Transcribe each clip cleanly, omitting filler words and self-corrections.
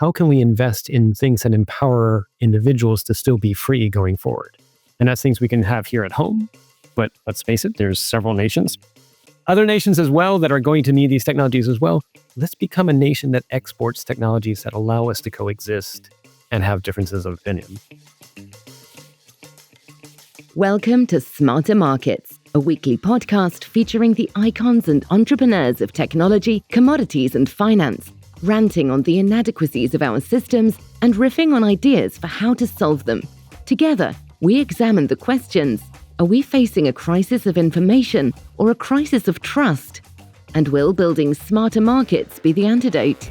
how can we invest in things that empower individuals to still be free going forward? And that's things we can have here at home. But let's face it, there's several nations, other nations as well, that are going to need these technologies as well. Let's become a nation that exports technologies that allow us to coexist and have differences of opinion. Welcome to Smarter Markets, a weekly podcast featuring the icons and entrepreneurs of technology, commodities, and finance, ranting on the inadequacies of our systems and riffing on ideas for how to solve them. Together, we examine the questions: are we facing a crisis of information or a crisis of trust? And will building smarter markets be the antidote?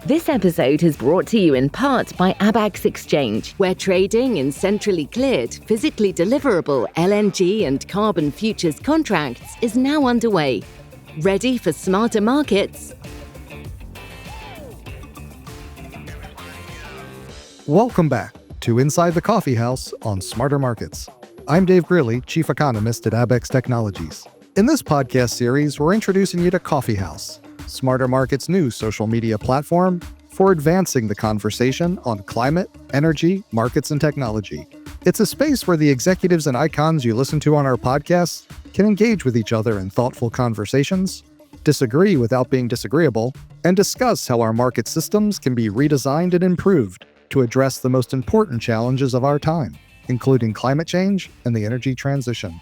This episode is brought to you in part by Abax Exchange, where trading in centrally cleared, physically deliverable LNG and carbon futures contracts is now underway. Ready for smarter markets? Welcome back to Inside the Coffeehouse on Smarter Markets. I'm Dave Greely, Chief Economist at Abax Technologies. In this podcast series, we're introducing you to Coffeehouse, Smarter Markets' new social media platform for advancing the conversation on climate, energy, markets, and technology. It's a space where the executives and icons you listen to on our podcasts can engage with each other in thoughtful conversations, disagree without being disagreeable, and discuss how our market systems can be redesigned and improved to address the most important challenges of our time, including climate change and the energy transition.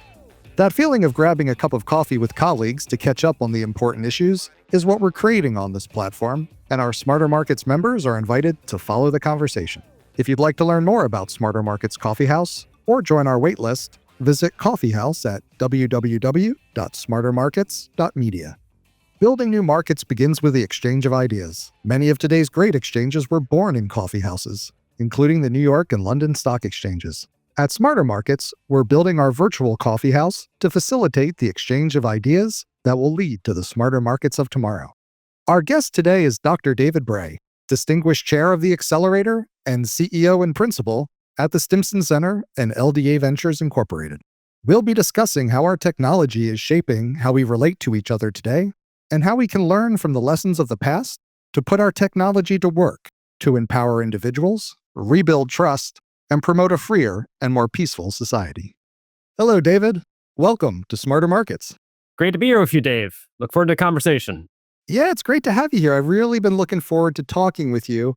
That feeling of grabbing a cup of coffee with colleagues to catch up on the important issues is what we're creating on this platform, and our Smarter Markets members are invited to follow the conversation. If you'd like to learn more about Smarter Markets Coffeehouse or join our waitlist, visit Coffeehouse at www.smartermarkets.media. Building new markets begins with the exchange of ideas. Many of today's great exchanges were born in coffeehouses, including the New York and London stock exchanges. At Smarter Markets, we're building our virtual coffeehouse to facilitate the exchange of ideas that will lead to the smarter markets of tomorrow. Our guest today is Dr. David Bray, Distinguished Chair of the Accelerator and CEO and Principal at the Stimson Center and LDA Ventures Incorporated. We'll be discussing how our technology is shaping how we relate to each other today and how we can learn from the lessons of the past to put our technology to work to empower individuals, rebuild trust, and promote a freer and more peaceful society. Hello, David. Welcome to Smarter Markets. Great to be here with you, Dave. Look forward to the conversation. Yeah, it's great to have you here. I've really been looking forward to talking with you,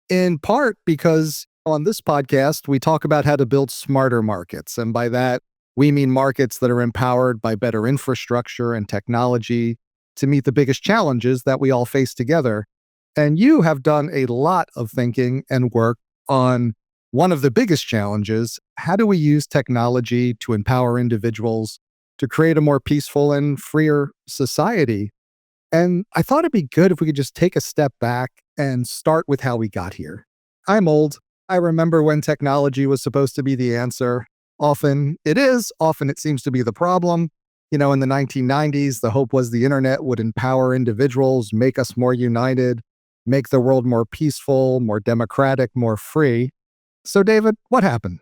in part because on this podcast, we talk about how to build smarter markets. And by that, we mean markets that are empowered by better infrastructure and technology to meet the biggest challenges that we all face together. And you have done a lot of thinking and work on one of the biggest challenges: how do we use technology to empower individuals to create a more peaceful and freer society? And I thought it'd be good if we could just take a step back and start with how we got here. I'm old. I remember when technology was supposed to be the answer. Often it is, often it seems to be the problem. You know, in the 1990s, the hope was the internet would empower individuals, make us more united, make the world more peaceful, more democratic, more free. So, David, what happened?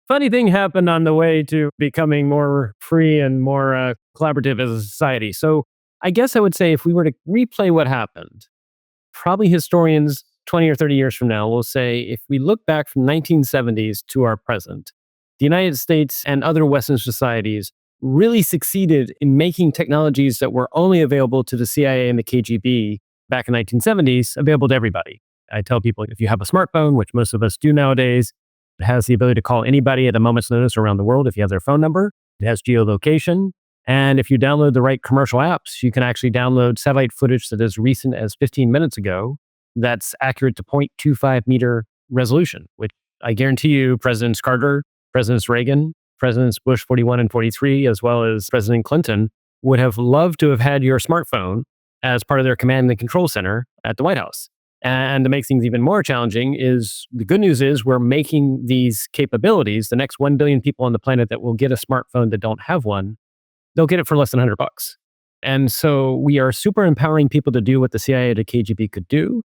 Funny thing happened on the way to becoming more free and more collaborative as a society. So I guess I would say if we were to replay what happened, probably historians 20 or 30 years from now will say, if we look back from 1970s to our present, the United States and other Western societies really succeeded in making technologies that were only available to the CIA and the KGB back in the 1970s available to everybody. I tell people, if you have a smartphone, which most of us do nowadays, it has the ability to call anybody at a moment's notice around the world if you have their phone number. It has geolocation. And if you download the right commercial apps, you can actually download satellite footage that is recent as 15 minutes ago that's accurate to 0.25 meter resolution, which I guarantee you Presidents Carter, Presidents Reagan, Presidents Bush 41 and 43, as well as President Clinton would have loved to have had your smartphone as part of their command and control center at the White House. And to make things even more challenging is the good news is we're making these capabilities, the next 1 billion people on the planet that will get a smartphone that don't have one, they'll get it for less than $100. And so we are super empowering people to do what the CIA or the KGB could do.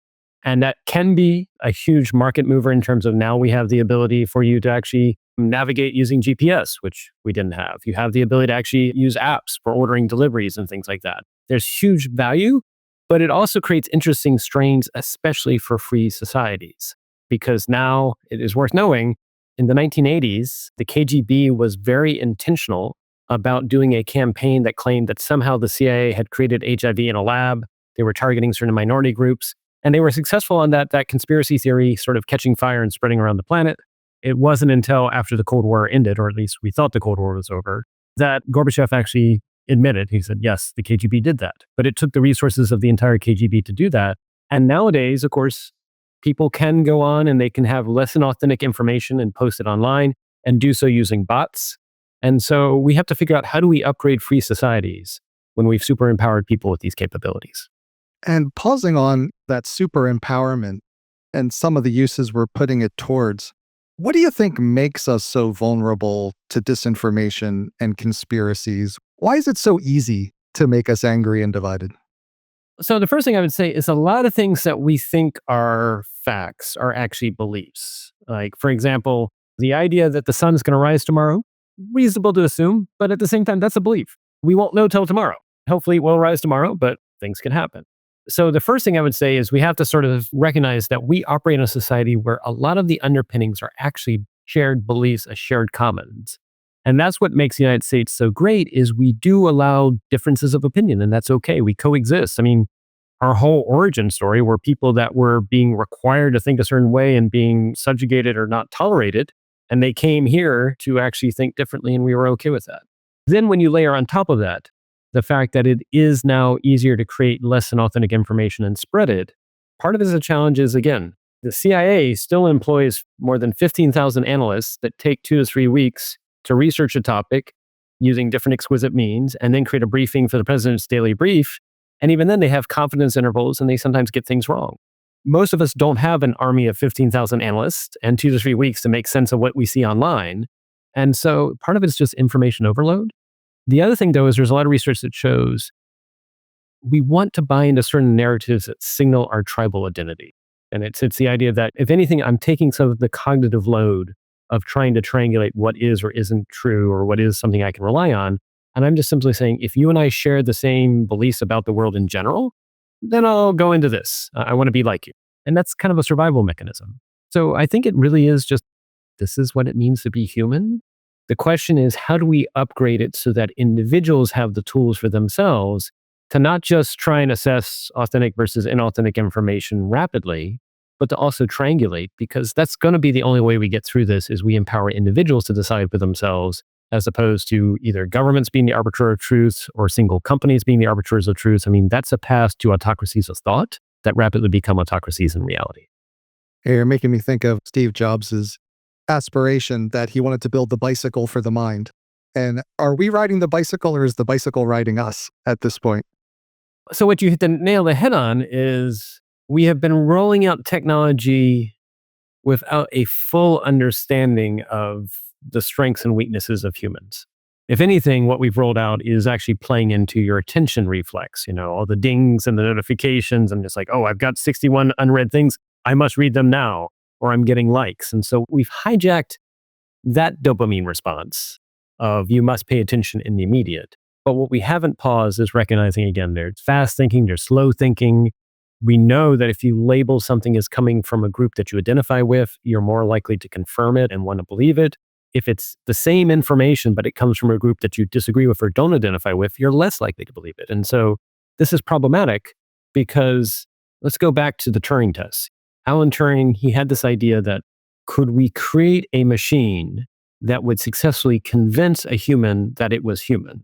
And that can be a huge market mover in terms of now we have the ability for you to actually navigate using GPS, which we didn't have. You have the ability to actually use apps for ordering deliveries and things like that. There's huge value. But it also creates interesting strains, especially for free societies, because now it is worth knowing in the 1980s, the KGB was very intentional about doing a campaign that claimed that somehow the CIA had created HIV in a lab. They were targeting certain minority groups, and they were successful on that conspiracy theory sort of catching fire and spreading around the planet. It wasn't until after the Cold War ended, or at least we thought the Cold War was over, that Gorbachev actually admitted, he said, yes, the KGB did that. But it took the resources of the entire KGB to do that. And nowadays, of course, people can go on and they can have less than authentic information and post it online and do so using bots. And so we have to figure out, how do we upgrade free societies when we've super empowered people with these capabilities? And pausing on that super empowerment and some of the uses we're putting it towards, what do you think makes us so vulnerable to disinformation and conspiracies? Why is it so easy to make us angry and divided? So the first thing I would say is a lot of things that we think are facts are actually beliefs. Like, for example, the idea that the sun's going to rise tomorrow, reasonable to assume, but at the same time, that's a belief. We won't know till tomorrow. Hopefully it will rise tomorrow, but things can happen. So the first thing I would say is we have to sort of recognize that we operate in a society where a lot of the underpinnings are actually shared beliefs, shared commons. And that's what makes the United States so great, is we do allow differences of opinion, and that's okay. We coexist. I mean, our whole origin story were people that were being required to think a certain way and being subjugated or not tolerated. And they came here to actually think differently, and we were okay with that. Then when you layer on top of that, the fact that it is now easier to create less than authentic information and spread it, part of it is a challenge is, again, the CIA still employs more than 15,000 analysts that take 2 to 3 weeks to research a topic using different exquisite means and then create a briefing for the president's daily brief. And even then they have confidence intervals and they sometimes get things wrong. Most of us don't have an army of 15,000 analysts and 2 to 3 weeks to make sense of what we see online. And so part of it is just information overload. The other thing, though, is there's a lot of research that shows we want to buy into certain narratives that signal our tribal identity. And it's the idea that, if anything, I'm taking some of the cognitive load of trying to triangulate what is or isn't true or what is something I can rely on. And I'm just simply saying, if you and I share the same beliefs about the world in general, then I'll go into this. I want to be like you. And that's kind of a survival mechanism. So I think it really is just, this is what it means to be human. The question is, how do we upgrade it so that individuals have the tools for themselves to not just try and assess authentic versus inauthentic information rapidly, but to also triangulate, because that's going to be the only way we get through this, is we empower individuals to decide for themselves, as opposed to either governments being the arbiter of truth or single companies being the arbiters of truth. I mean, that's a path to autocracies of thought that rapidly become autocracies in reality. Hey, you're making me think of Steve Jobs' aspiration that he wanted to build the bicycle for the mind. And are we riding the bicycle, or is the bicycle riding us at this point? So what you hit the nail on the head on is, we have been rolling out technology without a full understanding of the strengths and weaknesses of humans. If anything, what we've rolled out is actually playing into your attention reflex, all the dings and the notifications. I'm just like, oh, I've got 61 unread things. I must read them now, or I'm getting likes. And so we've hijacked that dopamine response of you must pay attention in the immediate. But what we haven't paused is recognizing, again, there's fast thinking, there's slow thinking. We know that if you label something as coming from a group that you identify with, you're more likely to confirm it and want to believe it. If it's the same information, but it comes from a group that you disagree with or don't identify with, you're less likely to believe it. And so this is problematic, because let's go back to the Turing test. Alan Turing, he had this idea that, could we create a machine that would successfully convince a human that it was human?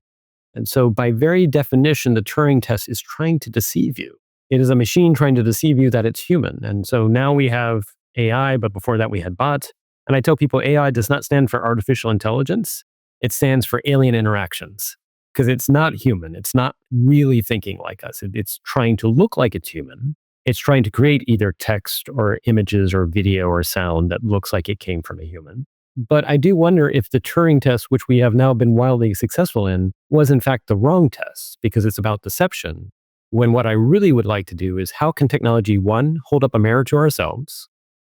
And so by very definition, the Turing test is trying to deceive you. It is a machine trying to deceive you that it's human. And so now we have AI, but before that we had bots. And I tell people, AI does not stand for artificial intelligence. It stands for alien interactions, because it's not human. It's not really thinking like us. It's trying to look like it's human. It's trying to create either text or images or video or sound that looks like it came from a human. But I do wonder if the Turing test, which we have now been wildly successful in, was in fact the wrong test, because it's about deception. When what I really would like to do is, how can technology, one, hold up a mirror to ourselves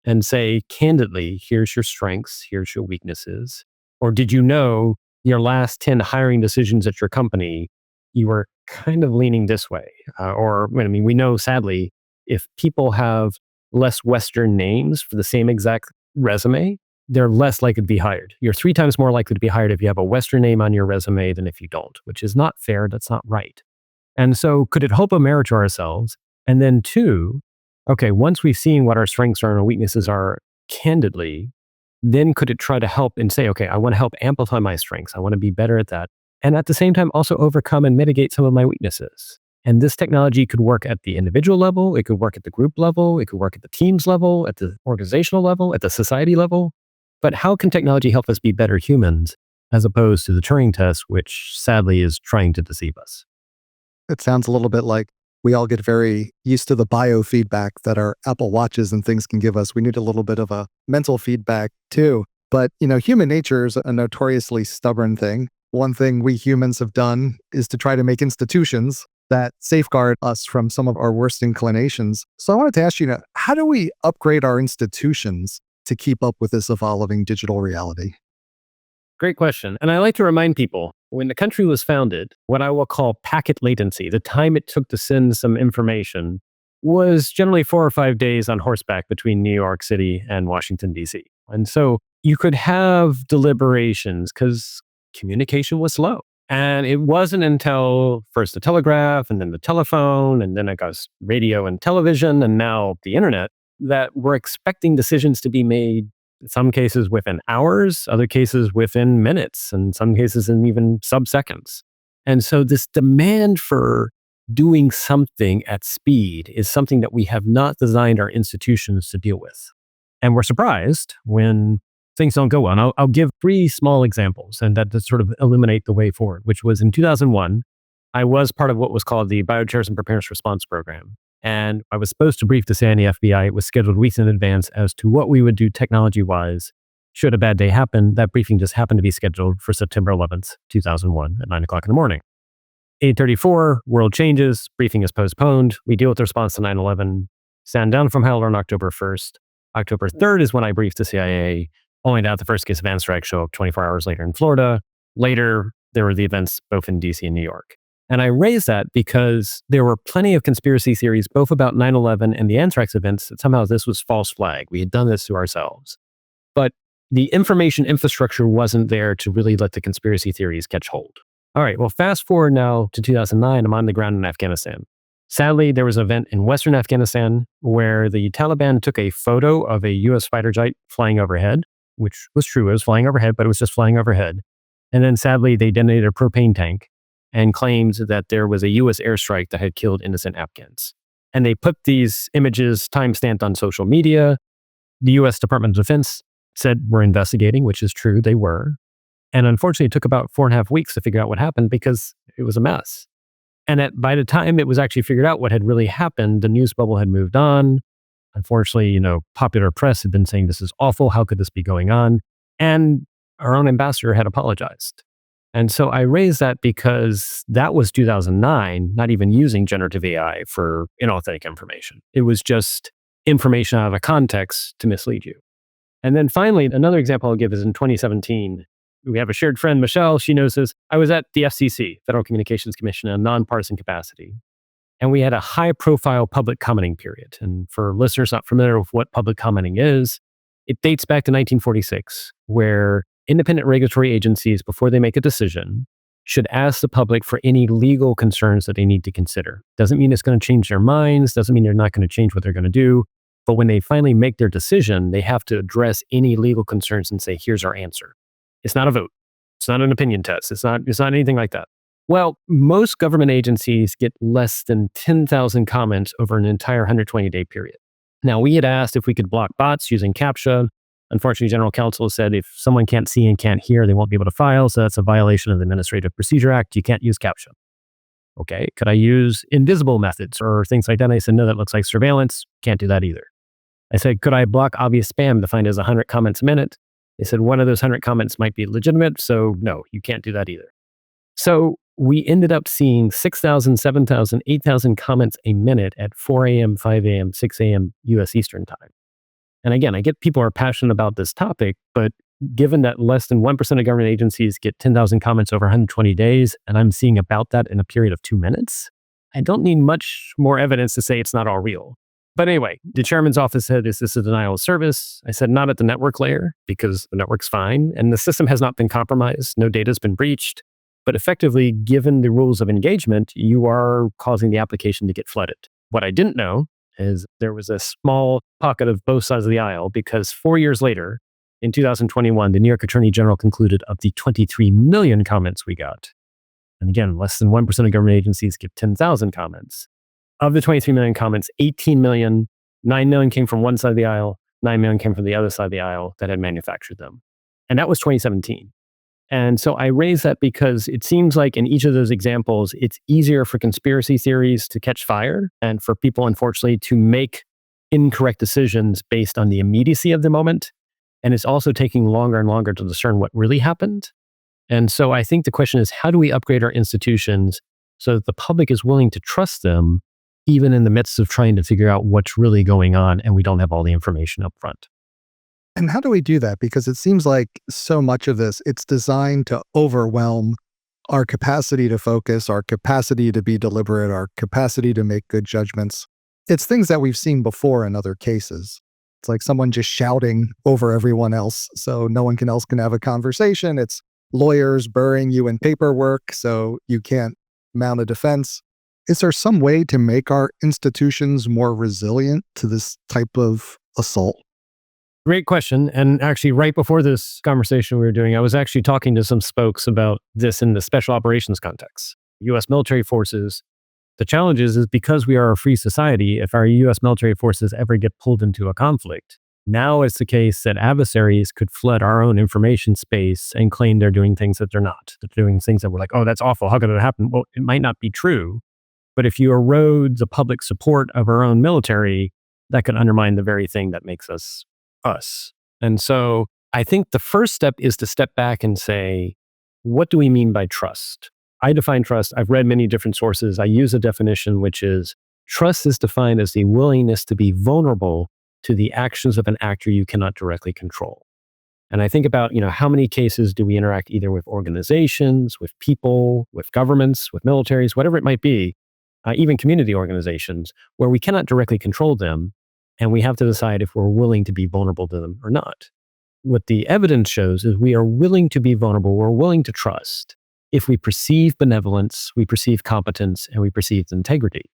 and say, candidly, here's your strengths, here's your weaknesses. Or did you know your last 10 hiring decisions at your company you were kind of leaning this way. We know sadly, if people have less Western names for the same exact resume, they're less likely to be hired. You're 3 times more likely to be hired if you have a Western name on your resume than if you don't, which is not fair. That's not right. And so could it help a merit to ourselves? And then 2, okay, once we've seen what our strengths are and our weaknesses are candidly, then could it try to help and say, okay, I want to help amplify my strengths. I want to be better at that. And at the same time, also overcome and mitigate some of my weaknesses. And this technology could work at the individual level. It could work at the group level. It could work at the teams level, at the organizational level, at the society level. But how can technology help us be better humans as opposed to the Turing test, which sadly is trying to deceive us? It sounds a little bit like we all get very used to the biofeedback that our Apple Watches and things can give us. We need a little bit of a mental feedback too. But, human nature is a notoriously stubborn thing. One thing we humans have done is to try to make institutions that safeguard us from some of our worst inclinations. So I wanted to ask you, how do we upgrade our institutions to keep up with this evolving digital reality? Great question. And I like to remind people, when the country was founded, what I will call packet latency, the time it took to send some information, was generally 4 or 5 days on horseback between New York City and Washington, D.C. And so you could have deliberations because communication was slow. And it wasn't until first the telegraph and then the telephone, and then it goes radio and television, and now the internet, that we're expecting decisions to be made, in some cases within hours, other cases within minutes, and some cases in even sub-seconds. And so this demand for doing something at speed is something that we have not designed our institutions to deal with. And we're surprised when things don't go well. And I'll give 3 small examples, and that to sort of illuminate the way forward, which was in 2001, I was part of what was called the Bioterrorism Preparedness Response Program. And I was supposed to brief the CIA and the FBI. It was scheduled weeks in advance as to what we would do technology-wise should a bad day happen. That briefing just happened to be scheduled for September 11th, 2001 at 9 o'clock in the morning. 8:34, world changes, briefing is postponed. We deal with the response to 9/11, stand down from hell on October 1st. October 3rd is when I briefed the CIA, only to have the first case of anthrax show up 24 hours later in Florida. Later, there were the events both in DC and New York. And I raise that because there were plenty of conspiracy theories, both about 9/11 and the anthrax events, that somehow this was false flag. We had done this to ourselves. But the information infrastructure wasn't there to really let the conspiracy theories catch hold. All right, well, fast forward now to 2009, I'm on the ground in Afghanistan. Sadly, there was an event in Western Afghanistan where the Taliban took a photo of a US fighter jet flying overhead, which was true. It was flying overhead, but it was just flying overhead. And then sadly, they detonated a propane tank and claimed that there was a US airstrike that had killed innocent Afghans. And they put these images timestamped on social media. The US Department of Defense said, we're investigating, which is true, they were. And unfortunately, it took about 4.5 weeks to figure out what happened because it was a mess. And by the time it was actually figured out what had really happened, the news bubble had moved on. Unfortunately, popular press had been saying this is awful. How could this be going on? And our own ambassador had apologized. And so I raise that because that was 2009, not even using generative AI for inauthentic information. It was just information out of context to mislead you. And then finally, another example I'll give is in 2017. We have a shared friend, Michelle. She knows this. I was at the FCC, Federal Communications Commission, in a nonpartisan capacity. And we had a high-profile public commenting period. And for listeners not familiar with what public commenting is, it dates back to 1946, where independent regulatory agencies, before they make a decision, should ask the public for any legal concerns that they need to consider. Doesn't mean it's going to change their minds, doesn't mean they're not going to change what they're going to do. But when they finally make their decision, they have to address any legal concerns and say, here's our answer. It's not a vote. It's not an opinion test. It's not anything like that. Well, most government agencies get less than 10,000 comments over an entire 120-day period. Now, we had asked if we could block bots using CAPTCHA. Unfortunately, General Counsel said if someone can't see and can't hear, they won't be able to file. So that's a violation of the Administrative Procedure Act. You can't use CAPTCHA. Okay, could I use invisible methods or things like that? And I said, no, that looks like surveillance. Can't do that either. I said, could I block obvious spam defined as 100 comments a minute? They said one of those 100 comments might be legitimate. So no, you can't do that either. So we ended up seeing 6,000, 7,000, 8,000 comments a minute at 4 a.m., 5 a.m., 6 a.m. US Eastern time. And again, I get people are passionate about this topic, but given that less than 1% of government agencies get 10,000 comments over 120 days, and I'm seeing about that in a period of 2 minutes, I don't need much more evidence to say it's not all real. But anyway, the chairman's office said, is this a denial of service? I said, not at the network layer, because the network's fine, and the system has not been compromised. No data has been breached. But effectively, given the rules of engagement, you are causing the application to get flooded. What I didn't know is there was a small pocket of both sides of the aisle, because 4 years later, in 2021, the New York Attorney General concluded of the 23 million comments we got, and again, less than 1% of government agencies give 10,000 comments. Of the 23 million comments, 18 million, 9 million came from one side of the aisle, 9 million came from the other side of the aisle that had manufactured them. And that was 2017. And so I raise that because it seems like in each of those examples, it's easier for conspiracy theories to catch fire and for people, unfortunately, to make incorrect decisions based on the immediacy of the moment. And it's also taking longer and longer to discern what really happened. And so I think the question is, how do we upgrade our institutions so that the public is willing to trust them, even in the midst of trying to figure out what's really going on and we don't have all the information up front? And how do we do that? Because it seems like so much of this, it's designed to overwhelm our capacity to focus, our capacity to be deliberate, our capacity to make good judgments. It's things that we've seen before in other cases. It's like someone just shouting over everyone else so no one else can have a conversation. It's lawyers burying you in paperwork so you can't mount a defense. Is there some way to make our institutions more resilient to this type of assault? Great question. And actually, right before this conversation we were doing, I was actually talking to some spokes about this in the special operations context. U.S. military forces, the challenge is because we are a free society, if our U.S. military forces ever get pulled into a conflict, now it's the case that adversaries could flood our own information space and claim they're doing things that they're not. They're doing things that we're like, oh, that's awful. How could it happen? Well, it might not be true. But if you erode the public support of our own military, that could undermine the very thing that makes us us. And so I think the first step is to step back and say, what do we mean by trust? I define trust. I've read many different sources. I use a definition, which is trust is defined as the willingness to be vulnerable to the actions of an actor you cannot directly control. And I think about, how many cases do we interact either with organizations, with people, with governments, with militaries, whatever it might be, even community organizations, where we cannot directly control them, and we have to decide if we're willing to be vulnerable to them or not. What the evidence shows is we are willing to be vulnerable, we're willing to trust if we perceive benevolence, we perceive competence, and we perceive integrity.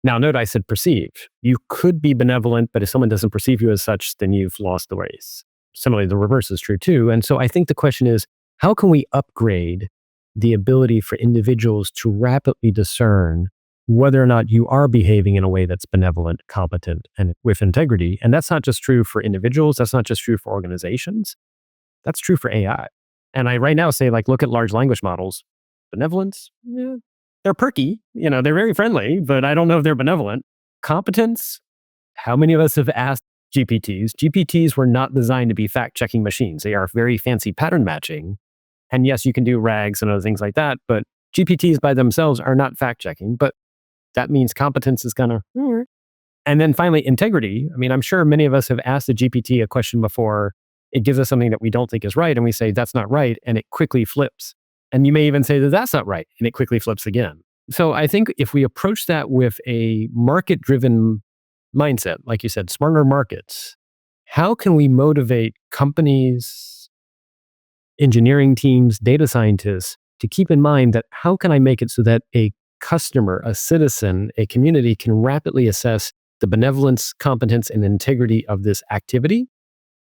Now, note I said perceive. You could be benevolent, but if someone doesn't perceive you as such, then you've lost the race. Similarly, the reverse is true too. And so I think the question is, how can we upgrade the ability for individuals to rapidly discern whether or not you are behaving in a way that's benevolent, competent, and with integrity? And that's not just true for individuals. That's not just true for organizations. That's true for AI. And I right now say, look at large language models. Benevolence, they're perky. They're very friendly, but I don't know if they're benevolent. Competence, how many of us have asked GPTs? GPTs were not designed to be fact-checking machines. They are very fancy pattern matching. And yes, you can do RAGs and other things like that, but GPTs by themselves are not fact-checking. But that means competence is going to... And then finally, integrity. I'm sure many of us have asked a GPT a question before. It gives us something that we don't think is right, and we say, that's not right, and it quickly flips. And you may even say that that's not right, and it quickly flips again. So I think if we approach that with a market-driven mindset, like you said, smarter markets, how can we motivate companies, engineering teams, data scientists to keep in mind that how can I make it so that a customer, a citizen, a community can rapidly assess the benevolence, competence, and integrity of this activity?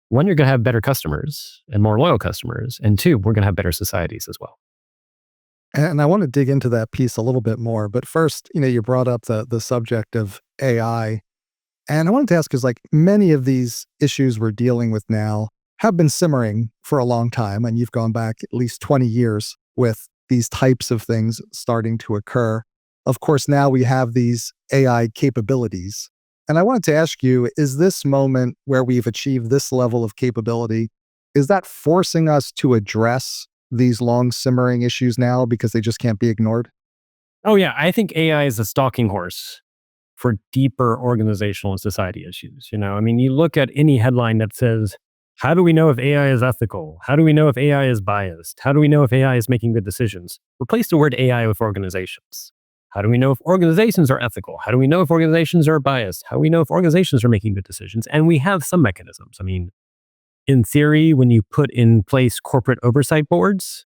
One, you're going to have better customers and more loyal customers. And two, we're going to have better societies as well. And I want to dig into that piece a little bit more. But first, you brought up the subject of AI. And I wanted to ask, because many of these issues we're dealing with now have been simmering for a long time. And you've gone back at least 20 years with these types of things starting to occur. Of course, now we have these AI capabilities. And I wanted to ask you, is this moment where we've achieved this level of capability, is that forcing us to address these long simmering issues now because they just can't be ignored? Oh yeah, I think AI is a stalking horse for deeper organizational and society issues. You look at any headline that says How do we know if AI is ethical? How do we know if AI is biased? How do we know if AI is making good decisions? Replace the word AI with organizations. How do we know if organizations are ethical? How do we know if organizations are biased? How do we know if organizations are making good decisions? And we have some mechanisms. I mean, in theory, when you put in place corporate oversight boards,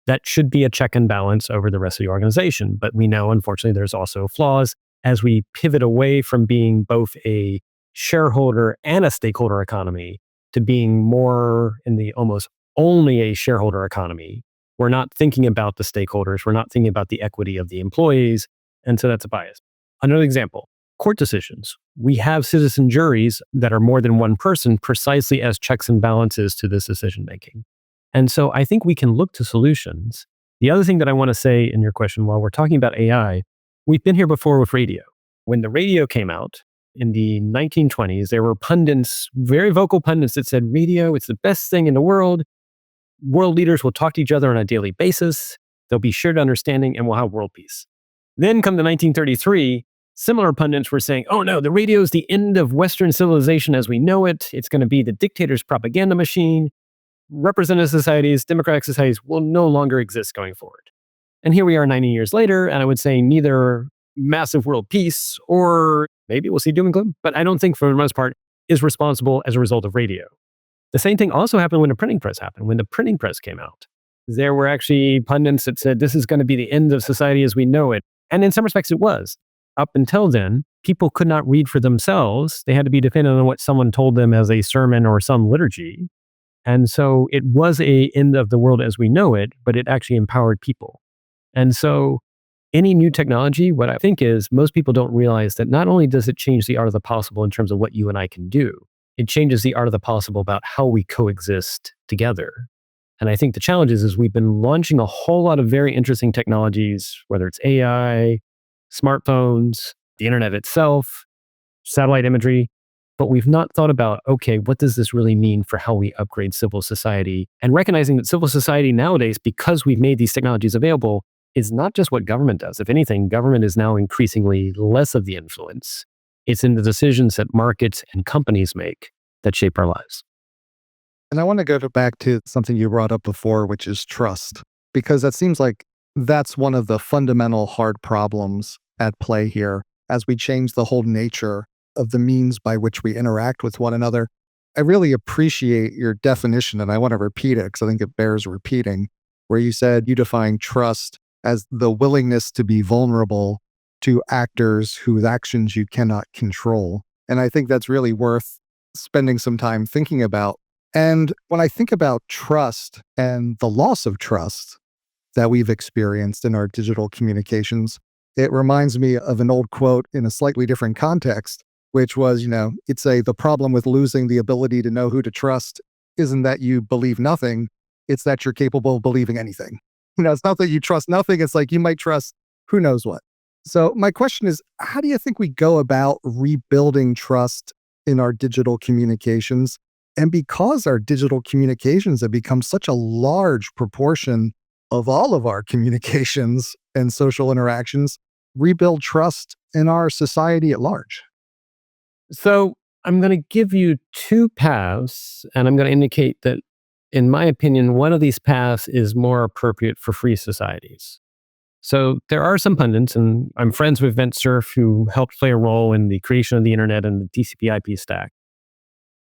that should be a check and balance over the rest of the organization. But we know, unfortunately, there's also flaws as we pivot away from being both a shareholder and a stakeholder economy to being more in the almost only a shareholder economy. We're not thinking about the stakeholders. We're not thinking about the equity of the employees. And so that's a bias. Another example, court decisions. We have citizen juries that are more than one person precisely as checks and balances to this decision making. And so I think we can look to solutions. The other thing that I want to say in your question while we're talking about AI, we've been here before with radio. When the radio came out in the 1920s, there were pundits, very vocal pundits that said, radio, it's the best thing in the world. World leaders will talk to each other on a daily basis. There'll be shared understanding and we'll have world peace. Then come to 1933, similar pundits were saying, oh no, the radio is the end of Western civilization as we know it. It's going to be the dictator's propaganda machine. Representative societies, democratic societies will no longer exist going forward. And here we are 90 years later, and I would say neither massive world peace or maybe we'll see doom and gloom, but I don't think for the most part is responsible as a result of radio. The same thing also happened when the printing press happened. When the printing press came out, there were actually pundits that said this is going to be the end of society as we know it. And in some respects it was. Up until then, people could not read for themselves. They had to be dependent on what someone told them as a sermon or some liturgy. And so it was a end of the world as we know it, but it actually empowered people. And so any new technology, what I think is most people don't realize that not only does it change the art of the possible in terms of what you and I can do, it changes the art of the possible about how we coexist together. And I think the challenge is we've been launching a whole lot of very interesting technologies, whether it's AI, smartphones, the internet itself, satellite imagery, but we've not thought about, okay, what does this really mean for how we upgrade civil society? And recognizing that civil society nowadays, because we've made these technologies available, is not just what government does. If anything, government is now increasingly less of the influence. It's in the decisions that markets and companies make that shape our lives. And I want to go back to something you brought up before, which is trust, because that seems like that's one of the fundamental hard problems at play here as we change the whole nature of the means by which we interact with one another. I really appreciate your definition, and I want to repeat it because I think it bears repeating, where you said you define trust as the willingness to be vulnerable to actors whose actions you cannot control. And I think that's really worth spending some time thinking about. And when I think about trust and the loss of trust that we've experienced in our digital communications, it reminds me of an old quote in a slightly different context, which was, it's the problem with losing the ability to know who to trust isn't that you believe nothing, it's that you're capable of believing anything. It's not that you trust nothing, it's like you might trust who knows what. So my question is, how do you think we go about rebuilding trust in our digital communications? And because our digital communications have become such a large proportion of all of our communications and social interactions, rebuild trust in our society at large? So I'm going to give you two paths, and I'm going to indicate that, in my opinion, one of these paths is more appropriate for free societies. So there are some pundits, and I'm friends with Vint Cerf, who helped play a role in the creation of the internet and the TCP/IP stack.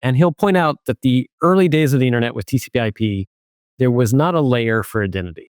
And he'll point out that the early days of the internet with TCP/IP, there was not a layer for identity.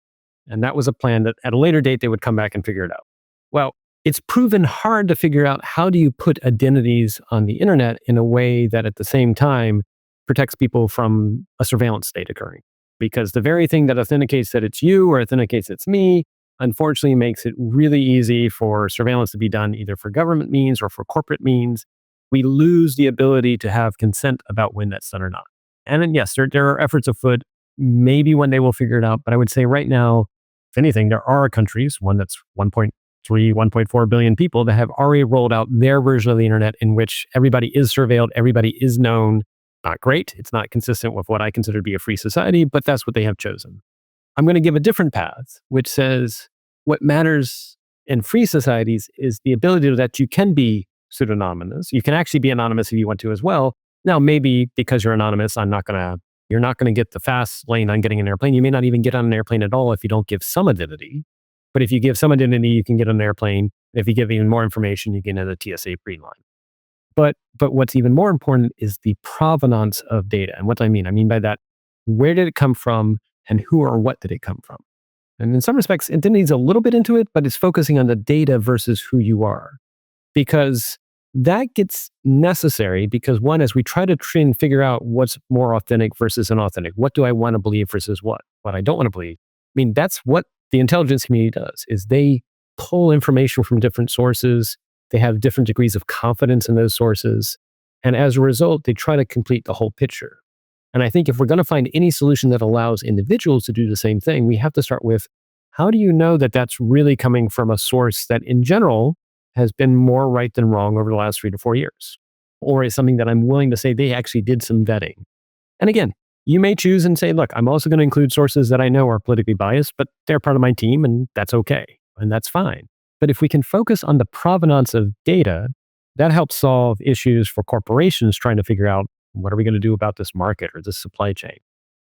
And that was a plan that at a later date, they would come back and figure it out. Well, it's proven hard to figure out how do you put identities on the internet in a way that at the same time protects people from a surveillance state occurring. Because the very thing that authenticates that it's you or authenticates it's me, unfortunately makes it really easy for surveillance to be done either for government means or for corporate means. We lose the ability to have consent about when that's done or not. And then, yes, there are efforts afoot. Maybe one day we'll figure it out. But I would say right now, if anything, there are countries, one that's 1.3, 1.4 billion people that have already rolled out their version of the internet in which everybody is surveilled, everybody is known. Not great. It's not consistent with what I consider to be a free society, but that's what they have chosen. I'm going to give a different path, which says what matters in free societies is the ability that you can be pseudonymous. You can actually be anonymous if you want to as well, Now, maybe because you're anonymous, you're not going to get the fast lane on getting an airplane. You may not even get on an airplane at all if you don't give some identity. But if you give some identity, you can get on an airplane. If you give even more information, you get into the TSA pre-line. But what's even more important is the provenance of data. And what do I mean? I mean by that, where did it come from and who or what did it come from? And in some respects, it needs a little bit into it, but it's focusing on the data versus who you are. Because that gets necessary because one, as we try to try and figure out what's more authentic versus inauthentic, what do I want to believe versus what I don't want to believe? I mean, that's what the intelligence community does, is they pull information from different sources. They have different degrees of confidence in those sources. And as a result, they try to complete the whole picture. And I think if we're going to find any solution that allows individuals to do the same thing, we have to start with, how do you know that that's really coming from a source that in general has been more right than wrong over the last 3 to 4 years? Or is something that I'm willing to say they actually did some vetting? And again, you may choose and say, look, I'm also going to include sources that I know are politically biased, but they're part of my team and that's okay. And that's fine. But if we can focus on the provenance of data, that helps solve issues for corporations trying to figure out, what are we going to do about this market or this supply chain?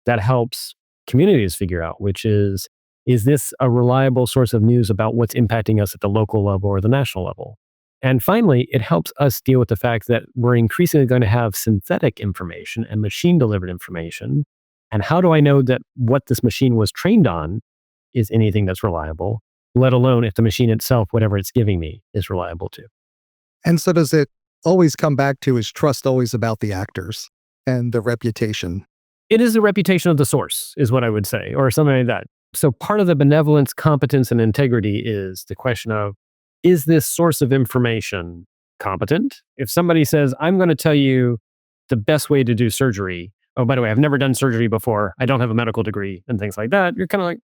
That helps communities figure out, which is this a reliable source of news about what's impacting us at the local level or the national level? And finally, it helps us deal with the fact that we're increasingly going to have synthetic information and machine delivered information. And how do I know that what this machine was trained on is anything that's reliable, let alone if the machine itself, whatever it's giving me, is reliable too? And so does it always come back to, is trust always about the actors and the reputation? It is the reputation of the source, is what I would say, or something like that. So part of the benevolence, competence, and integrity is the question of, is this source of information competent? If somebody says, I'm going to tell you the best way to do surgery. Oh, by the way, I've never done surgery before. I don't have a medical degree and things like that. You're kind of like,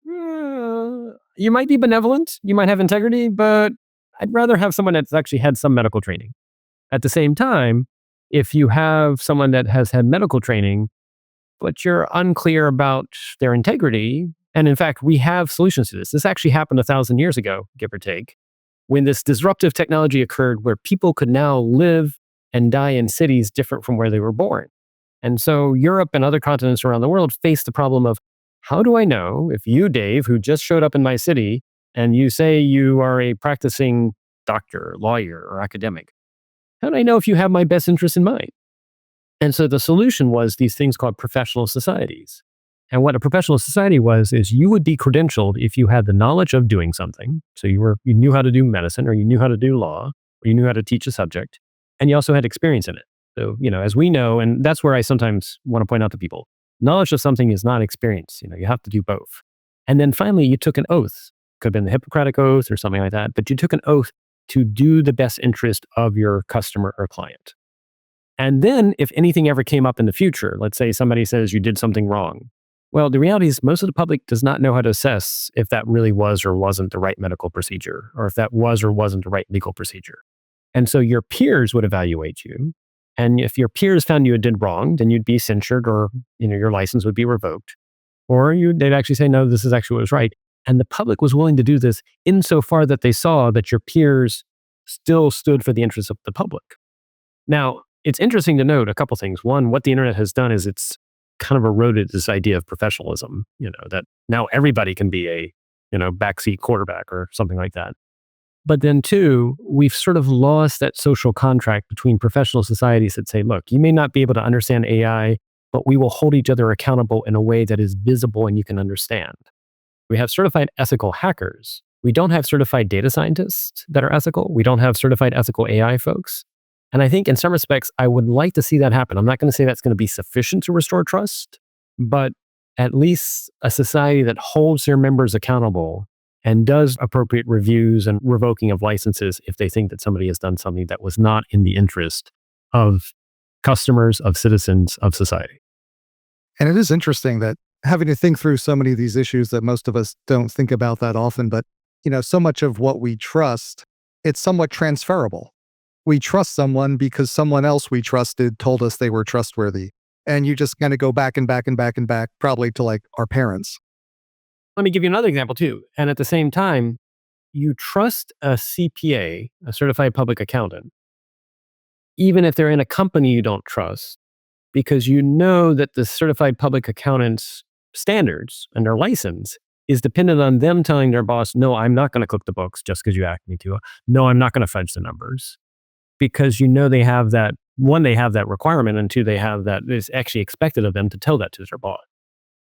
you might be benevolent. You might have integrity, but I'd rather have someone that's actually had some medical training. At the same time, if you have someone that has had medical training, but you're unclear about their integrity, and in fact, we have solutions to this. This actually happened 1,000 years ago, give or take, when this disruptive technology occurred where people could now live and die in cities different from where they were born. And so Europe and other continents around the world faced the problem of, how do I know if you, Dave, who just showed up in my city, and you say you are a practicing doctor, lawyer, or academic, how do I know if you have my best interest in mind? And so the solution was these things called professional societies. And what a professional society was, is you would be credentialed if you had the knowledge of doing something. So you knew how to do medicine, or you knew how to do law, or you knew how to teach a subject, and you also had experience in it. So, as we know, and that's where I sometimes want to point out to people, knowledge of something is not experience. You have to do both. And then finally, you took an oath. Could have been the Hippocratic Oath or something like that, but you took an oath to do the best interest of your customer or client. And then if anything ever came up in the future, let's say somebody says you did something wrong. Well, the reality is most of the public does not know how to assess if that really was or wasn't the right medical procedure, or if that was or wasn't the right legal procedure. And so your peers would evaluate you. And if your peers found you did wrong, then you'd be censured, or your license would be revoked. Or they'd actually say, no, this is actually what was right. And the public was willing to do this insofar that they saw that your peers still stood for the interests of the public. Now, it's interesting to note a couple things. One, what the internet has done is it's kind of eroded this idea of professionalism, that now everybody can be a, backseat quarterback or something like that. But then two, we've sort of lost that social contract between professional societies that say, look, you may not be able to understand AI, but we will hold each other accountable in a way that is visible and you can understand. We have certified ethical hackers. We don't have certified data scientists that are ethical. We don't have certified ethical AI folks. And I think in some respects, I would like to see that happen. I'm not going to say that's going to be sufficient to restore trust, but at least a society that holds their members accountable and does appropriate reviews and revoking of licenses if they think that somebody has done something that was not in the interest of customers, of citizens, of society. And it is interesting that having to think through so many of these issues that most of us don't think about that often, but so much of what we trust, it's somewhat transferable. We trust someone because someone else we trusted told us they were trustworthy. And you just kind of go back and back and back and back, probably to like our parents. Let me give you another example too. And at the same time, you trust a CPA, a certified public accountant, even if they're in a company you don't trust, because you know that the certified public accountants standards and their license is dependent on them telling their boss, no, I'm not going to cook the books just because you asked me to. No, I'm not going to fudge the numbers, because you know they have that, one, they have that requirement, and two, they have that, it's actually expected of them to tell that to their boss.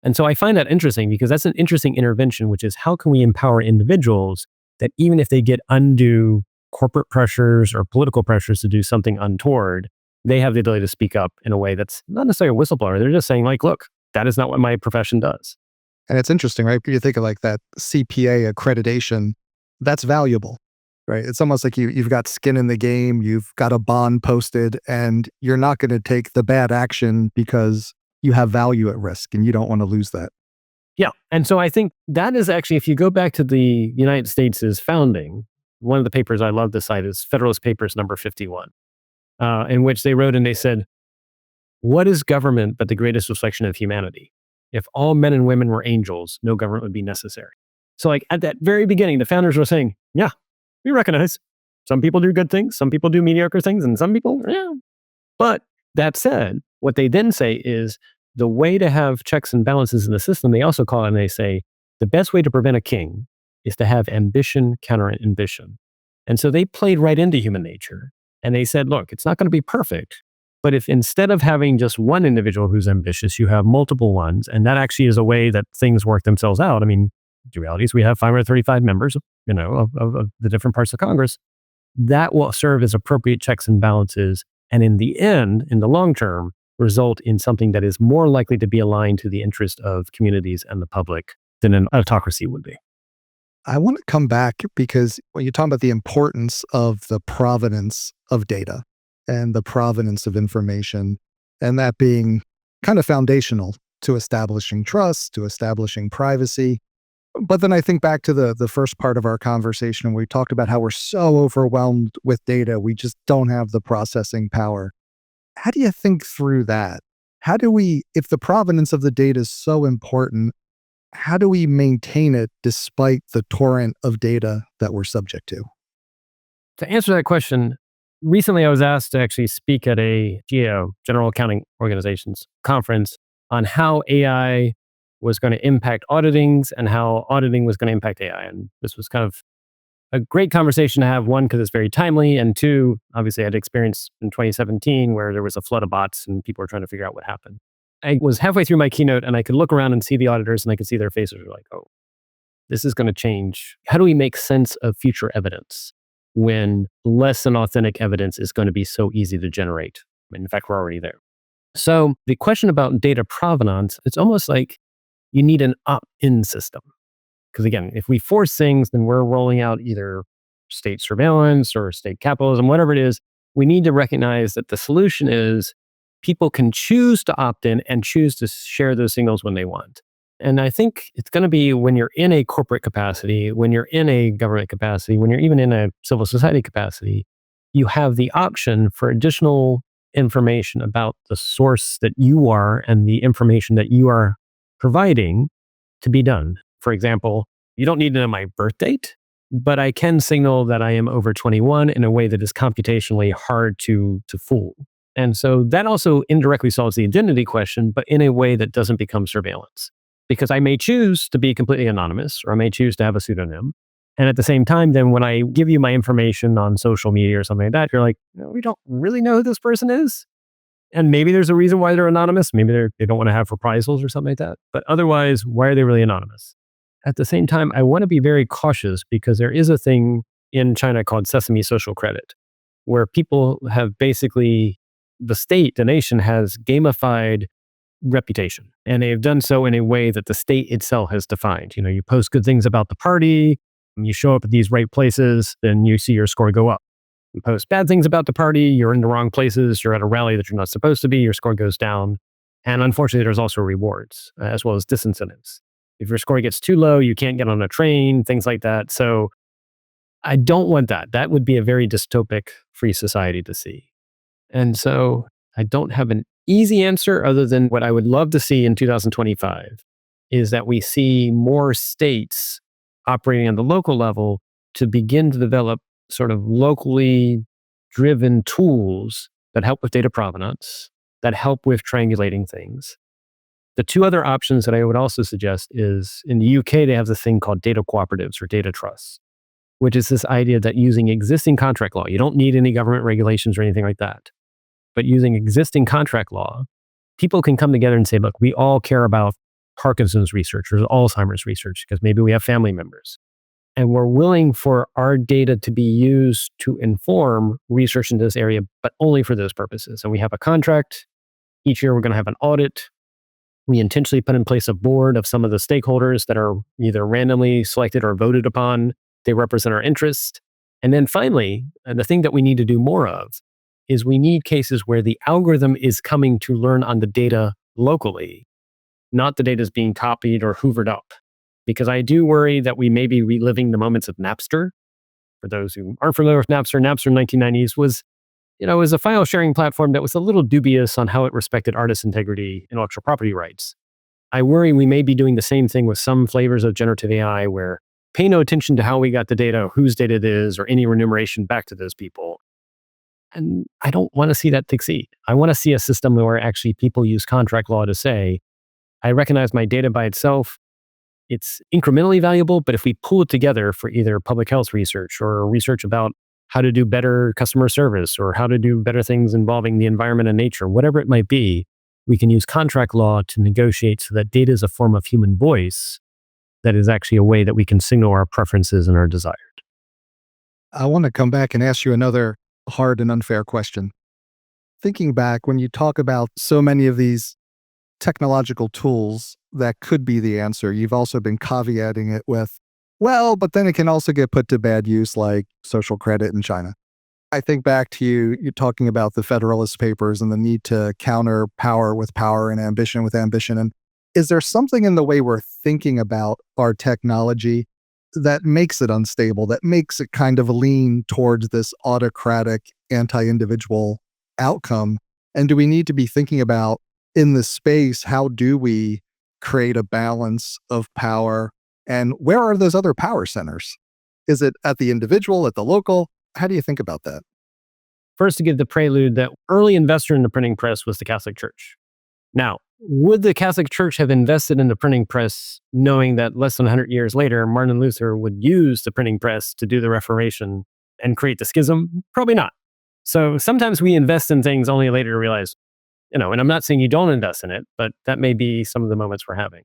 And so I find that interesting, because that's an interesting intervention, which is how can we empower individuals that even if they get undue corporate pressures or political pressures to do something untoward, they have the ability to speak up in a way that's not necessarily a whistleblower. They're just saying, like, look, that is not what my profession does. And it's interesting, right? You think of like that CPA accreditation, that's valuable, right? It's almost like you've got skin in the game, you've got a bond posted, and you're not going to take the bad action because you have value at risk and you don't want to lose that. Yeah. And so I think that is actually, if you go back to the United States' founding, one of the papers I love to cite is Federalist Papers number 51, in which they wrote and they said, what is government but the greatest reflection of humanity? If all men and women were angels, no government would be necessary. So like at that very beginning, the founders were saying, yeah, we recognize some people do good things, some people do mediocre things, and some people, yeah. But that said, what they then say is the way to have checks and balances in the system, they also call it, and they say, the best way to prevent a king is to have ambition counter ambition. And so they played right into human nature. And they said, look, it's not going to be perfect, but if instead of having just one individual who's ambitious, you have multiple ones, and that actually is a way that things work themselves out. I mean, the reality is we have 535 members, of the different parts of Congress. That will serve as appropriate checks and balances. And in the end, in the long term, result in something that is more likely to be aligned to the interest of communities and the public than an autocracy would be. I want to come back because when you talk about the importance of the provenance of data and the provenance of information, and that being kind of foundational to establishing trust, to establishing privacy. But then I think back to the first part of our conversation, and we talked about how we're so overwhelmed with data, we just don't have the processing power. How do you think through that? How do we, if the provenance of the data is so important, how do we maintain it despite the torrent of data that we're subject to? To answer that question, recently I was asked to actually speak at a GAO, General Accounting Organizations conference, on how AI was going to impact auditings and how auditing was going to impact AI. And this was kind of a great conversation to have, one, because it's very timely, and two, obviously I had experience in 2017 where there was a flood of bots and people were trying to figure out what happened. I was halfway through my keynote and I could look around and see the auditors and I could see their faces were like, oh, this is going to change. How do we make sense of future evidence when less than authentic evidence is going to be so easy to generate? I mean, in fact, we're already there. So the question about data provenance, it's almost like you need an opt-in system. Because again, if we force things, then we're rolling out either state surveillance or state capitalism, whatever it is. We need to recognize that the solution is people can choose to opt in and choose to share those signals when they want. And I think it's going to be when you're in a corporate capacity, when you're in a government capacity, when you're even in a civil society capacity, you have the option for additional information about the source that you are and the information that you are providing to be done. For example, you don't need to know my birth date, but I can signal that I am over 21 in a way that is computationally hard to fool. And so that also indirectly solves the identity question, but in a way that doesn't become surveillance. Because I may choose to be completely anonymous, or I may choose to have a pseudonym. And at the same time, then when I give you my information on social media or something like that, you're like, no, we don't really know who this person is. And maybe there's a reason why they're anonymous. Maybe they don't want to have reprisals or something like that. But otherwise, why are they really anonymous? At the same time, I want to be very cautious because there is a thing in China called sesame social credit, where people have basically, the state, the nation has gamified reputation. And they've done so in a way that the state itself has defined. You post good things about the party, you show up at these right places, then you see your score go up. You post bad things about the party, you're in the wrong places, you're at a rally that you're not supposed to be, your score goes down. And unfortunately, there's also rewards as well as disincentives. If your score gets too low, you can't get on a train, things like that. So I don't want that. That would be a very dystopic free society to see. And so I don't have an easy answer other than what I would love to see in 2025 is that we see more states operating on the local level to begin to develop sort of locally driven tools that help with data provenance, that help with triangulating things. The two other options that I would also suggest is in the UK, they have this thing called data cooperatives or data trusts, which is this idea that using existing contract law, you don't need any government regulations or anything like that, but using existing contract law, people can come together and say, look, we all care about Parkinson's research or Alzheimer's research because maybe we have family members. And we're willing for our data to be used to inform research in this area, but only for those purposes. And we have a contract. Each year we're going to have an audit. We intentionally put in place a board of some of the stakeholders that are either randomly selected or voted upon. They represent our interest. And then finally, and the thing that we need to do more of is we need cases where the algorithm is coming to learn on the data locally, not the data is being copied or hoovered up. Because I do worry that we may be reliving the moments of Napster. For those who aren't familiar with Napster, Napster in the 1990s was a file sharing platform that was a little dubious on how it respected artist integrity, intellectual property rights. I worry we may be doing the same thing with some flavors of generative AI where pay no attention to how we got the data, whose data it is, or any remuneration back to those people. And I don't want to see that succeed. I want to see a system where actually people use contract law to say, I recognize my data by itself. It's incrementally valuable, but if we pull it together for either public health research or research about how to do better customer service or how to do better things involving the environment and nature, whatever it might be, we can use contract law to negotiate so that data is a form of human voice that is actually a way that we can signal our preferences and our desires. I want to come back and ask you another hard and unfair question. Thinking back, when you talk about so many of these technological tools that could be the answer, you've also been caveating it with, well, but then it can also get put to bad use like social credit in China. I think back to you talking about the Federalist Papers and the need to counter power with power and ambition with ambition. And is there something in the way we're thinking about our technology that makes it unstable, that makes it kind of lean towards this autocratic, anti-individual outcome? And do we need to be thinking about in this space, how do we create a balance of power? And where are those other power centers? Is it at the individual, at the local? How do you think about that? First, to give the prelude, that early investor in the printing press was the Catholic Church. Now, would the Catholic Church have invested in the printing press knowing that less than 100 years later, Martin Luther would use the printing press to do the Reformation and create the schism? Probably not. So sometimes we invest in things only later to realize, and I'm not saying you don't invest in it, but that may be some of the moments we're having.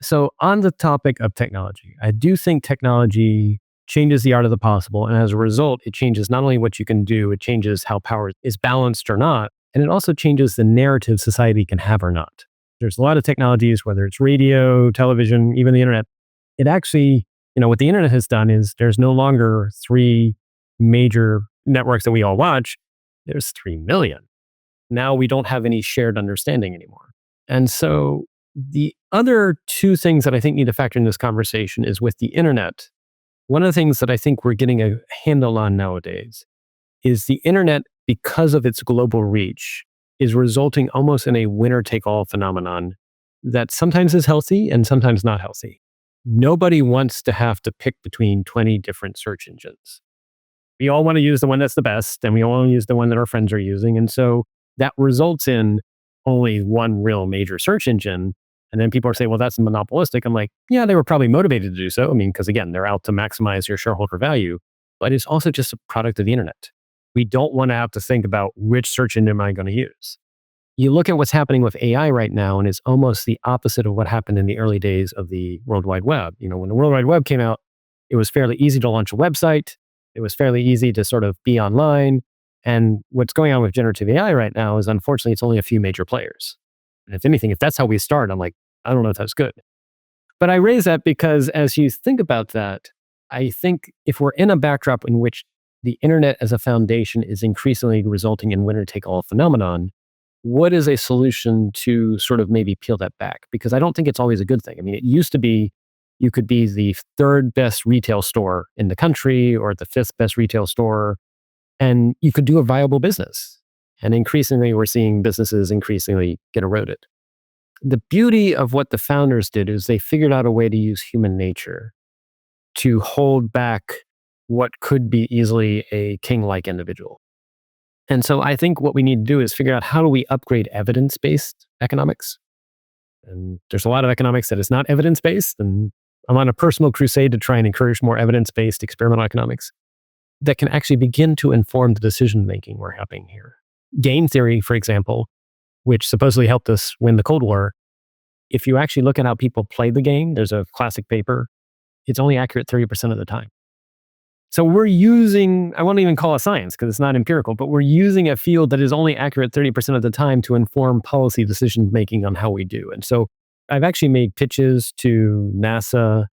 So on the topic of technology, I do think technology changes the art of the possible. And as a result, it changes not only what you can do, it changes how power is balanced or not. And it also changes the narrative society can have or not. There's a lot of technologies, whether it's radio, television, even the internet. It actually, what the internet has done is there's no longer 3 major networks that we all watch. There's 3 million. Now we don't have any shared understanding anymore. And so the other 2 things that I think need to factor in this conversation is with the internet. One of the things that I think we're getting a handle on nowadays is the internet, because of its global reach, is resulting almost in a winner-take-all phenomenon that sometimes is healthy and sometimes not healthy. Nobody wants to have to pick between 20 different search engines. We all want to use the one that's the best, and we all want to use the one that our friends are using. And so that results in only one real major search engine. And then people are saying, well, that's monopolistic. I'm like, yeah, they were probably motivated to do so. Because again, they're out to maximize your shareholder value, but it's also just a product of the internet. We don't want to have to think about which search engine am I going to use. You look at what's happening with AI right now, and it's almost the opposite of what happened in the early days of the World Wide Web. When the World Wide Web came out, it was fairly easy to launch a website. It was fairly easy to sort of be online. And what's going on with generative AI right now is, unfortunately, it's only a few major players. And if anything, if that's how we start, I'm like, I don't know if that's good. But I raise that because as you think about that, I think if we're in a backdrop in which the internet as a foundation is increasingly resulting in winner-take-all phenomenon, what is a solution to sort of maybe peel that back? Because I don't think it's always a good thing. It used to be you could be the 3rd best retail store in the country or the 5th best retail store, and you could do a viable business. And increasingly, we're seeing businesses increasingly get eroded. The beauty of what the founders did is they figured out a way to use human nature to hold back what could be easily a king-like individual. And so I think what we need to do is figure out how do we upgrade evidence-based economics. And there's a lot of economics that is not evidence-based. And I'm on a personal crusade to try and encourage more evidence-based experimental economics that can actually begin to inform the decision-making we're having here. Game theory, for example, which supposedly helped us win the Cold War, if you actually look at how people play the game, there's a classic paper, it's only accurate 30% of the time. So we're using, I won't even call it science because it's not empirical, but we're using a field that is only accurate 30% of the time to inform policy decision making on how we do. And so I've actually made pitches to NASA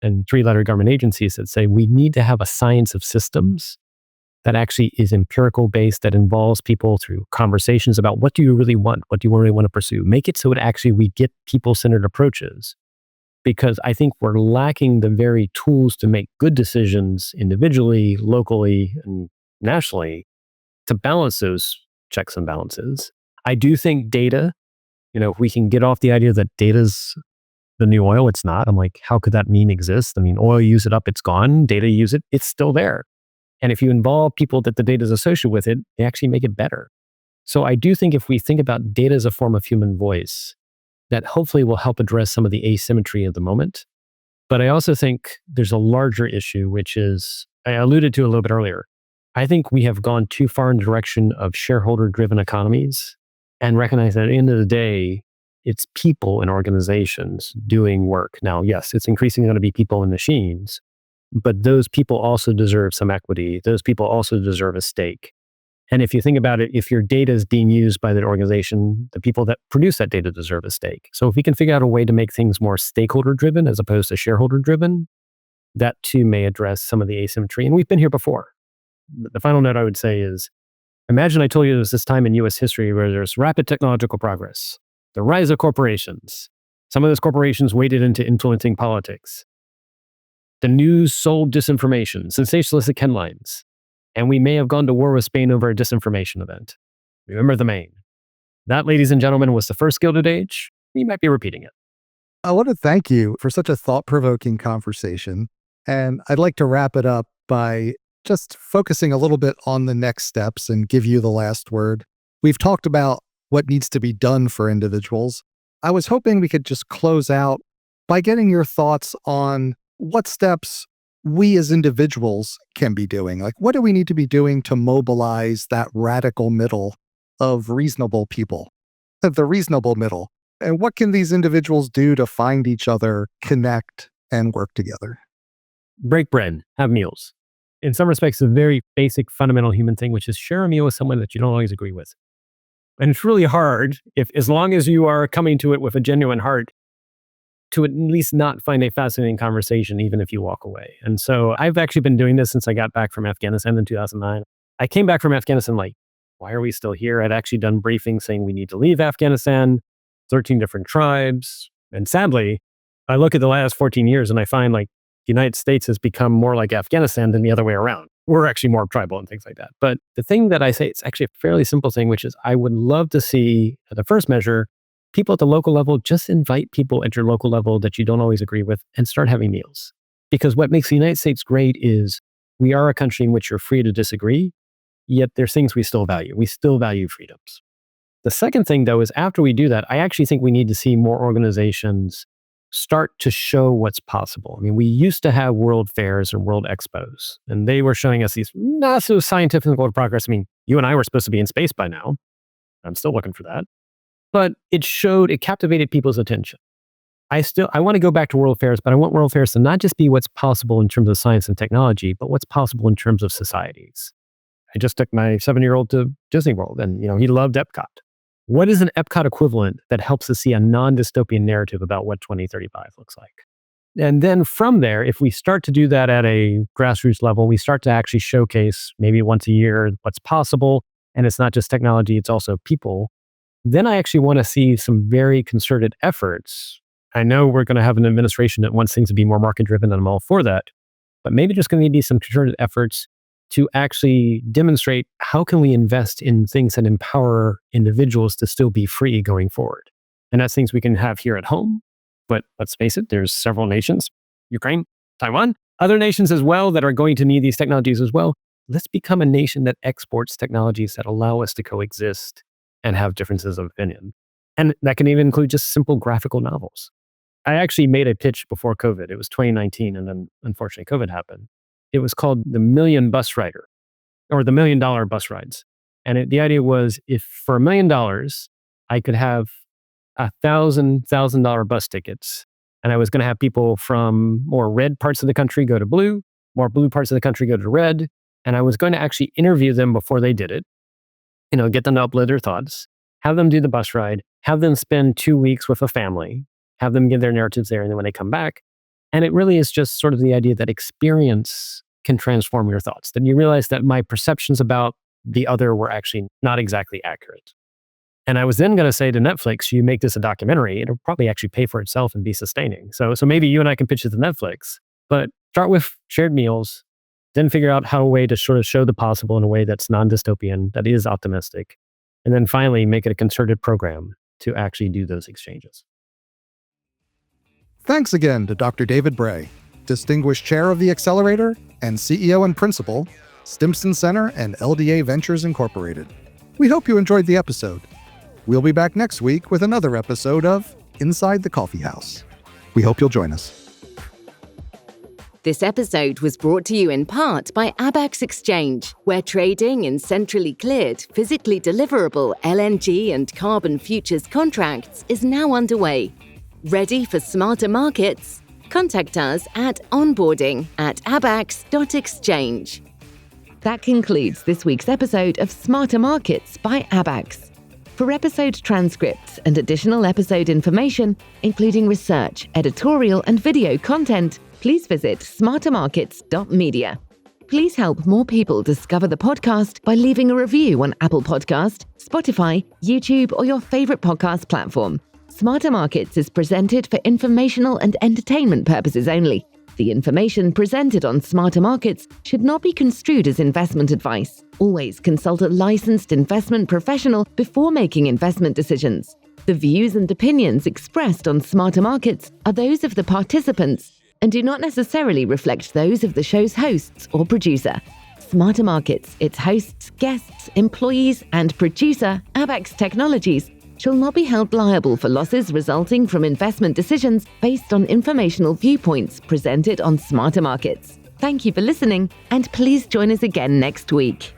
and three-letter government agencies that say we need to have a science of systems that actually is empirical based, that involves people through conversations about what do you really want? What do you really want to pursue? Make it so it actually we get people-centered approaches. Because I think we're lacking the very tools to make good decisions individually, locally, and nationally to balance those checks and balances. I do think data, if we can get off the idea that data's the new oil, it's not. I'm like, how could that mean exist? I mean, oil, use it up, it's gone. Data, use it, it's still there. And if you involve people that the data is associated with it, they actually make it better. So I do think if we think about data as a form of human voice, that hopefully will help address some of the asymmetry of the moment. But I also think there's a larger issue, which is, I alluded to a little bit earlier. I think we have gone too far in the direction of shareholder-driven economies and recognize that at the end of the day, it's people and organizations doing work. Now, yes, it's increasingly going to be people and machines, but those people also deserve some equity. Those people also deserve a stake. And if you think about it, if your data is being used by the organization, the people that produce that data deserve a stake. So if we can figure out a way to make things more stakeholder driven as opposed to shareholder driven, that too may address some of the asymmetry. And we've been here before. The final note I would say is, imagine I told you there was this time in US history where there's rapid technological progress, the rise of corporations. Some of those corporations waded into influencing politics. The news sold disinformation, sensationalistic headlines. And we may have gone to war with Spain over a disinformation event. Remember the Maine. That, ladies and gentlemen, was the first Gilded Age. We might be repeating it. I want to thank you for such a thought-provoking conversation. And I'd like to wrap it up by just focusing a little bit on the next steps and give you the last word. We've talked about what needs to be done for individuals. I was hoping we could just close out by getting your thoughts on what steps we as individuals can be doing. Like, what do we need to be doing to mobilize that radical middle of reasonable people, the reasonable middle? And what can these individuals do to find each other, connect, and work together? Break bread, have meals. In some respects, a very basic, fundamental human thing, which is share a meal with someone that you don't always agree with. And it's really hard, as long as you are coming to it with a genuine heart, to at least not find a fascinating conversation, even if you walk away. And so I've actually been doing this since I got back from Afghanistan in 2009. I came back from Afghanistan like, why are we still here? I'd actually done briefings saying we need to leave Afghanistan, 13 different tribes. And sadly, I look at the last 14 years and I find like the United States has become more like Afghanistan than the other way around. We're actually more tribal and things like that. But the thing that I say, it's actually a fairly simple thing, which is I would love to see, at the first measure, people at the local level, just invite people at your local level that you don't always agree with and start having meals. Because what makes the United States great is we are a country in which you're free to disagree, yet there's things we still value. We still value freedoms. The second thing, though, is after we do that, I actually think we need to see more organizations start to show what's possible. I mean, we used to have world fairs and world expos, and they were showing us these massive scientific progress. I mean, you and I were supposed to be in space by now. I'm still looking for that. But it captivated people's attention. I want to go back to world fairs, but I want world fairs to not just be what's possible in terms of science and technology, but what's possible in terms of societies. I just took my 7-year-old to Disney World and, he loved Epcot. What is an Epcot equivalent that helps us see a non-dystopian narrative about what 2035 looks like? And then from there, if we start to do that at a grassroots level, we start to actually showcase maybe once a year what's possible. And it's not just technology, it's also people. Then I actually want to see some very concerted efforts. I know we're going to have an administration that wants things to be more market-driven, and I'm all for that. But maybe there's going to be some concerted efforts to actually demonstrate how can we invest in things that empower individuals to still be free going forward. And that's things we can have here at home. But let's face it, there's several nations, Ukraine, Taiwan, other nations as well that are going to need these technologies as well. let's become a nation that exports technologies that allow us to coexist and have differences of opinion. And that can even include just simple graphical novels. I actually made a pitch before COVID. It was 2019, and then unfortunately COVID happened. It was called The Million Bus Rider, or the $1 Million Bus Rides. And the idea was, if for $1 million, I could have $1,000 bus tickets, and I was going to have people from more red parts of the country go to blue, more blue parts of the country go to red, and I was going to actually interview them before they did it, get them to upload their thoughts, have them do the bus ride, have them spend 2 weeks with a family, have them give their narratives there, and then when they come back. And it really is just sort of the idea that experience can transform your thoughts. Then you realize that my perceptions about the other were actually not exactly accurate. And I was then going to say to Netflix, you make this a documentary, it'll probably actually pay for itself and be sustaining. So maybe you and I can pitch it to Netflix, but start with shared meals, then figure out how a way to sort of show the possible in a way that's non-dystopian, that is optimistic, and then finally make it a concerted program to actually do those exchanges. Thanks again to Dr. David Bray, Distinguished Chair of the Accelerator and CEO and Principal, Stimson Center and LDA Ventures Incorporated. We hope you enjoyed the episode. We'll be back next week with another episode of Inside the Coffeehouse. We hope you'll join us. This episode was brought to you in part by Abax Exchange, where trading in centrally cleared, physically deliverable LNG and carbon futures contracts is now underway. Ready for smarter markets? Contact us at onboarding@abax.exchange. That concludes this week's episode of Smarter Markets by Abax. For episode transcripts and additional episode information, including research, editorial, and video content, please visit smartermarkets.media. Please help more people discover the podcast by leaving a review on Apple Podcast, Spotify, YouTube, or your favorite podcast platform. Smarter Markets is presented for informational and entertainment purposes only. The information presented on Smarter Markets should not be construed as investment advice. Always consult a licensed investment professional before making investment decisions. The views and opinions expressed on Smarter Markets are those of the participants and do not necessarily reflect those of the show's hosts or producer. Smarter Markets, its hosts, guests, employees, and producer, Abax Technologies, shall not be held liable for losses resulting from investment decisions based on informational viewpoints presented on Smarter Markets. Thank you for listening, and please join us again next week.